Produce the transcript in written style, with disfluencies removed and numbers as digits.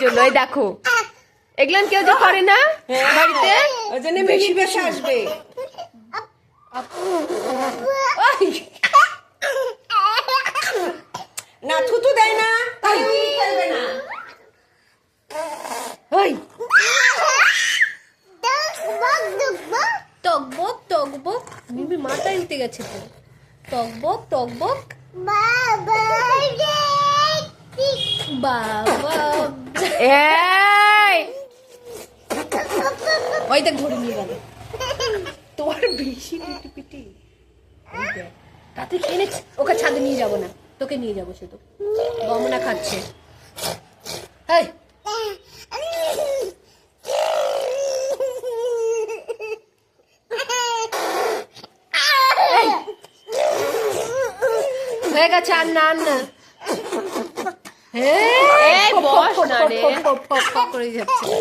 জন্য। এই দেখো এগুলো কেউ যে করে না বাড়িতে, ওই জন্য বেশি বেশি আসবে। না থুতু দেয় না, তাই খেলবে না। ওই টকবক টকবক, মিমি মাথায় উঠে গেছে তো। টকবক টকবক বাবা, এই ওই দেখ ধরে নিয়ে গেল। তোর বেশি পিটি পিটি। তাতে খেয়ে নে, ওকে ছাদে নিয়ে যাবো না, তোকে নিয়ে যাবো শুধু। গমনা খাচ্ছে। এই হয়ে গেছে, আর না আর না। এই বস না রে। ফপ করে যাচ্ছে।